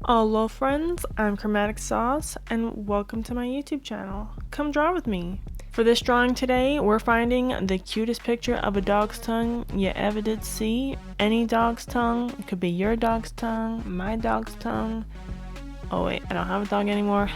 Hello friends, I'm Chromatic Sauce and welcome to my YouTube channel. Come draw with me. For this drawing today, we're finding the cutest picture of a dog's tongue you ever did see. Any dog's tongue. It could be your dog's tongue, my dog's tongue. Oh wait, I don't have a dog anymore.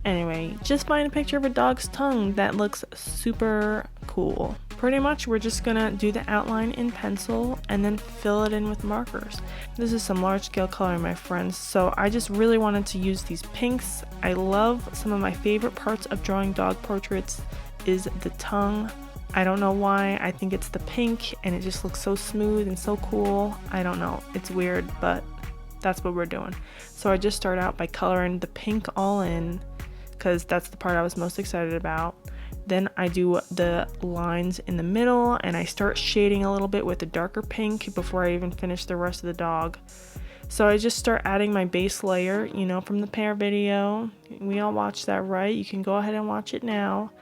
Anyway, just find a picture of a dog's tongue that looks super cool. Pretty much we're just gonna do the outline in pencil and then fill it in with markers. This is some large scale coloring, my friends, so I just really wanted to use these pinks. I love some of my favorite parts of drawing dog portraits is the tongue. I don't know why, I think it's the pink and it just looks so smooth and so cool. I don't know, it's weird, but that's what we're doing. So I just start out by coloring the pink all in because that's the part I was most excited about. Then I do the lines in the middle and I start shading a little bit with the darker pink before I even finish the rest of the dog. So I just start adding my base layer, you know, from the pear video. We all watched that, right? You can go ahead and watch it now.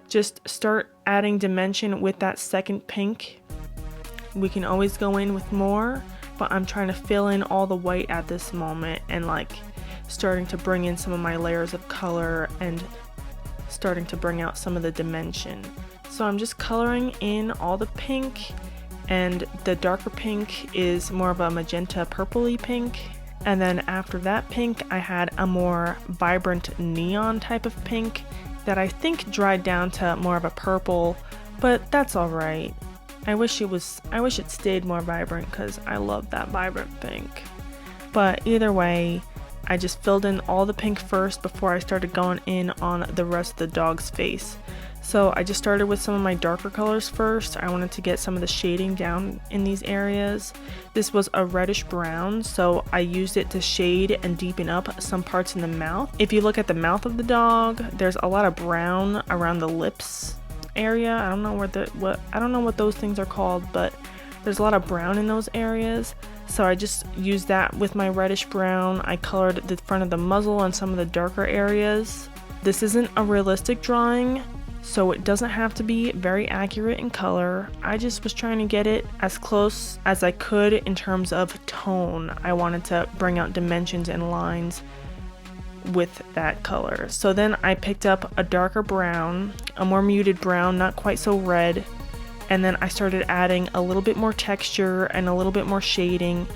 Just start adding dimension with that second pink. We can always go in with more, but I'm trying to fill in all the white at this moment and like starting to bring in some of my layers of color and starting to bring out some of the dimension. So I'm just coloring in all the pink, and the darker pink is more of a magenta purpley pink, and then after that pink I had a more vibrant neon type of pink that I think dried down to more of a purple, but that's all right. I wish it stayed more vibrant because I love that vibrant pink. But either way, I just filled in all the pink first before I started going in on the rest of the dog's face. So I just started with some of my darker colors first. I wanted to get some of the shading down in these areas. This was a reddish brown, so I used it to shade and deepen up some parts in the mouth. If you look at the mouth of the dog, there's a lot of brown around the lips area. I don't know what those things are called, but there's a lot of brown in those areas. So I just used that with my reddish brown. I colored the front of the muzzle and some of the darker areas. This isn't a realistic drawing, so it doesn't have to be very accurate in color. I just was trying to get it as close as I could in terms of tone. I wanted to bring out dimensions and lines with that color. So then I picked up a darker brown, a more muted brown, not quite so red. And then I started adding a little bit more texture and a little bit more shading.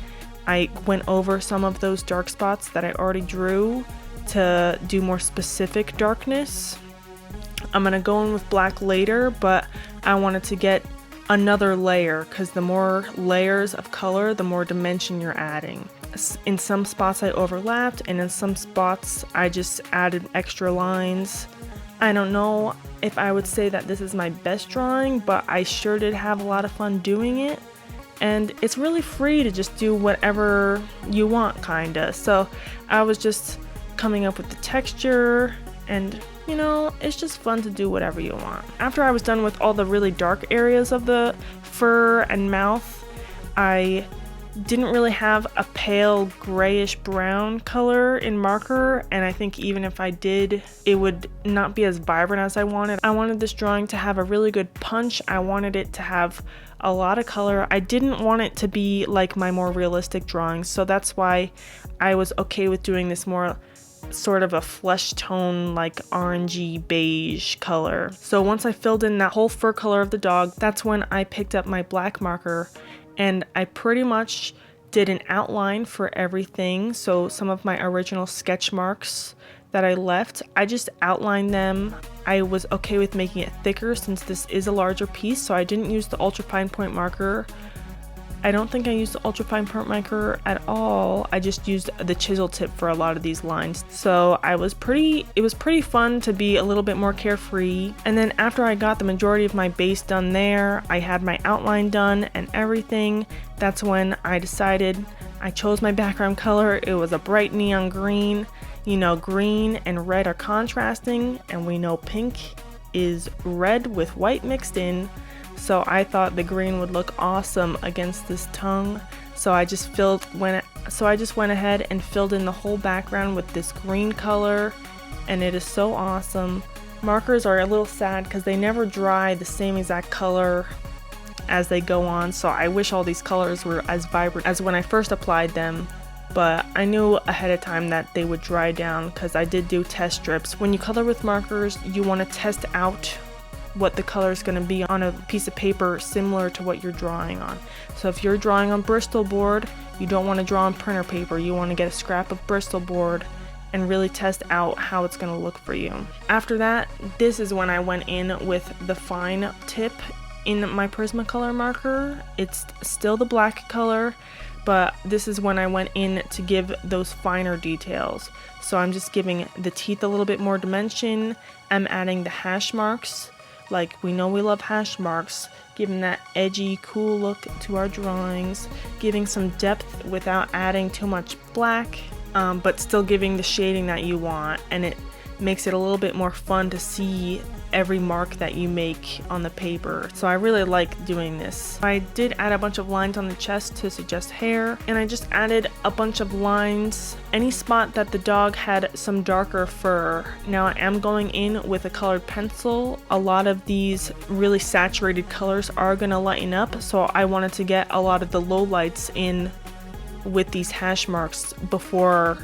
I went over some of those dark spots that I already drew to do more specific darkness. I'm gonna go in with black later, but I wanted to get another layer because the more layers of color, the more dimension you're adding. In some spots I overlapped, and in some spots I just added extra lines. I don't know if I would say that this is my best drawing, but I sure did have a lot of fun doing it. And it's really free to just do whatever you want, kinda. So I was just coming up with the texture, and you know, it's just fun to do whatever you want. After I was done with all the really dark areas of the fur and mouth, I didn't really have a pale grayish brown color in marker, and I think even if I did, it would not be as vibrant as I wanted. I wanted this drawing to have a really good punch. I wanted it to have a lot of color. I didn't want it to be like my more realistic drawings, so that's why I was okay with doing this more sort of a flesh tone, like orangey beige color. So once I filled in that whole fur color of the dog, that's when I picked up my black marker and I pretty much did an outline for everything. So some of my original sketch marks that I left, I just outlined them. I was okay with making it thicker since this is a larger piece, so I didn't use the ultra fine point marker. I don't think I used the ultra fine point marker at all. I just used the chisel tip for a lot of these lines. So it was pretty fun to be a little bit more carefree. And then after I got the majority of my base done there, I had my outline done and everything. That's when I decided I chose my background color. It was a bright neon green. You know, green and red are contrasting, and we know pink is red with white mixed in. So I thought the green would look awesome against this tongue. So I just went ahead and filled in the whole background with this green color, and it is so awesome. Markers are a little sad because they never dry the same exact color as they go on, so I wish all these colors were as vibrant as when I first applied them. but I knew ahead of time that they would dry down because I did do test strips. When you color with markers, you want to test out what the color is going to be on a piece of paper similar to what you're drawing on. So if you're drawing on Bristol board, you don't want to draw on printer paper. You want to get a scrap of Bristol board and really test out how it's going to look for you. After that, this is when I went in with the fine tip in my Prismacolor marker. It's still the black color, but this is when I went in to give those finer details. So I'm just giving the teeth a little bit more dimension. I'm adding the hash marks. Like, we know we love hash marks, giving that edgy, cool look to our drawings, giving some depth without adding too much black, but still giving the shading that you want, and it makes it a little bit more fun to see every mark that you make on the paper. So I really like doing this. I did add a bunch of lines on the chest to suggest hair, and I just added a bunch of lines any spot that the dog had some darker fur. Now I am going in with a colored pencil. A lot of these really saturated colors are gonna lighten up, so I wanted to get a lot of the low lights in with these hash marks before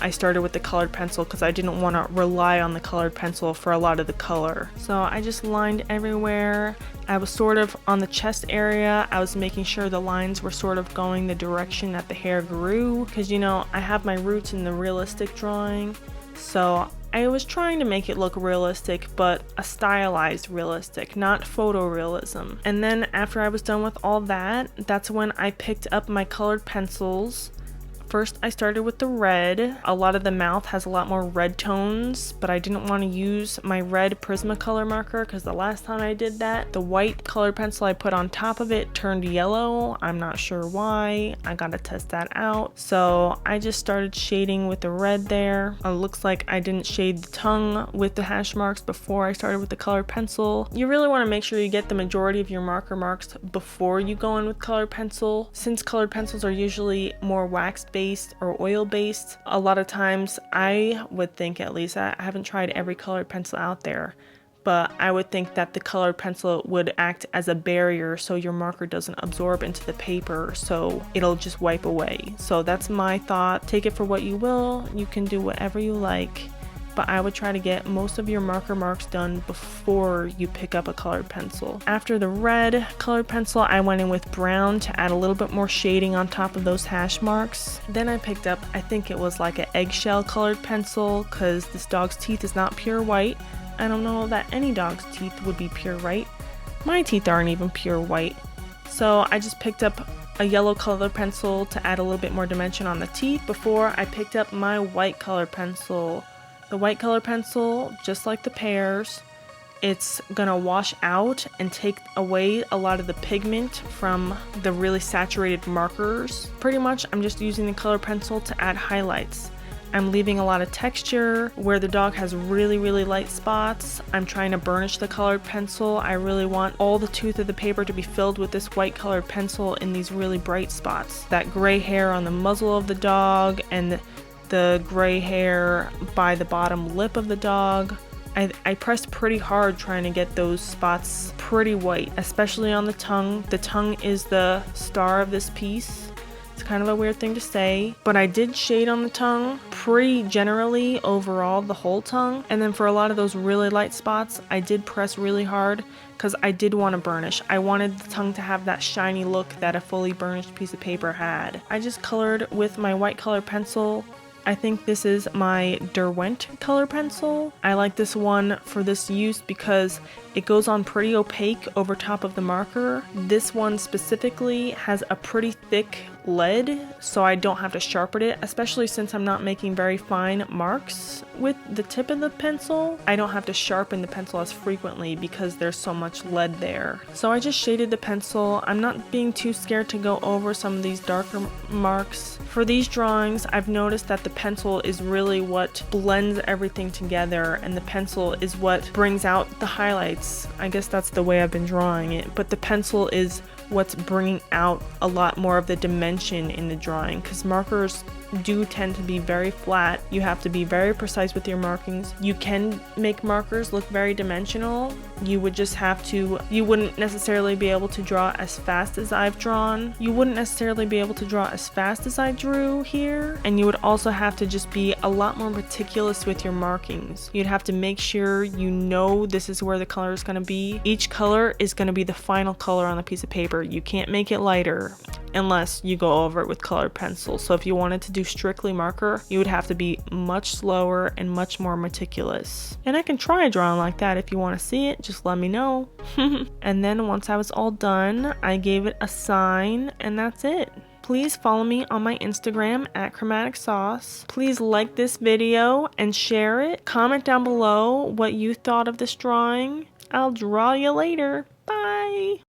I started with the colored pencil, because I didn't want to rely on the colored pencil for a lot of the color. So I just lined everywhere. I was sort of on the chest area. I was making sure the lines were sort of going the direction that the hair grew, because, you know, I have my roots in the realistic drawing, so I was trying to make it look realistic, but a stylized realistic, not photorealism. And then after I was done with all that, that's when I picked up my colored pencils. First, I started with the red. A lot of the mouth has a lot more red tones, but I didn't want to use my red Prismacolor marker because the last time I did that, the white colored pencil I put on top of it turned yellow. I'm not sure why. I gotta test that out. So I just started shading with the red there. It looks like I didn't shade the tongue with the hash marks before I started with the colored pencil. You really want to make sure you get the majority of your marker marks before you go in with colored pencil. Since colored pencils are usually more wax-based or oil based, a lot of times I would think, at least I haven't tried every colored pencil out there, but I would think that the colored pencil would act as a barrier so your marker doesn't absorb into the paper, so it'll just wipe away. So that's my thought. Take it for what you will. You can do whatever you like, but I would try to get most of your marker marks done before you pick up a colored pencil. After the red colored pencil, I went in with brown to add a little bit more shading on top of those hash marks. Then I picked up, I think it was like an eggshell colored pencil, because this dog's teeth is not pure white. I don't know that any dog's teeth would be pure white. My teeth aren't even pure white. So I just picked up a yellow colored pencil to add a little bit more dimension on the teeth before I picked up my white colored pencil. The white color pencil, just like the pears, it's gonna wash out and take away a lot of the pigment from the really saturated markers. Pretty much, I'm just using the color pencil to add highlights. I'm leaving a lot of texture where the dog has really, really light spots. I'm trying to burnish the colored pencil. I really want all the tooth of the paper to be filled with this white colored pencil in these really bright spots. That gray hair on the muzzle of the dog and the gray hair by the bottom lip of the dog. I pressed pretty hard trying to get those spots pretty white, especially on the tongue. The tongue is the star of this piece. It's kind of a weird thing to say, but I did shade on the tongue pretty generally overall, the whole tongue. And then for a lot of those really light spots, I did press really hard because I did want to burnish. I wanted the tongue to have that shiny look that a fully burnished piece of paper had. I just colored with my white color pencil. I think this is my Derwent color pencil. I like this one for this use because it goes on pretty opaque over top of the marker. This one specifically has a pretty thick lead, so I don't have to sharpen it, especially since I'm not making very fine marks with the tip of the pencil. I don't have to sharpen the pencil as frequently because there's so much lead there. So I just shaded the pencil. I'm not being too scared to go over some of these darker marks. For these drawings, I've noticed that the pencil is really what blends everything together, and the pencil is what brings out the highlights. I guess that's the way I've been drawing it, but the pencil is what's bringing out a lot more of the dimension in the drawing, because markers do tend to be very flat. You have to be very precise with your markings. You can make markers look very dimensional. You would just have to, you wouldn't necessarily be able to draw as fast as I've drawn. You wouldn't necessarily be able to draw as fast as I drew here. And you would also have to just be a lot more meticulous with your markings. You'd have to make sure you know this is where the color is going to be. Each color is going to be the final color on the piece of paper. You can't make it lighter unless you go over it with colored pencil. So if you wanted to do strictly marker, you would have to be much slower and much more meticulous. And I can try drawing like that. If you want to see it, just let me know. And then once I was all done, I gave it a sign, and that's it. Please follow me on my Instagram at Chromatic Sauce. Please like this video and share it. Comment down below what you thought of this drawing. I'll draw you later. Bye!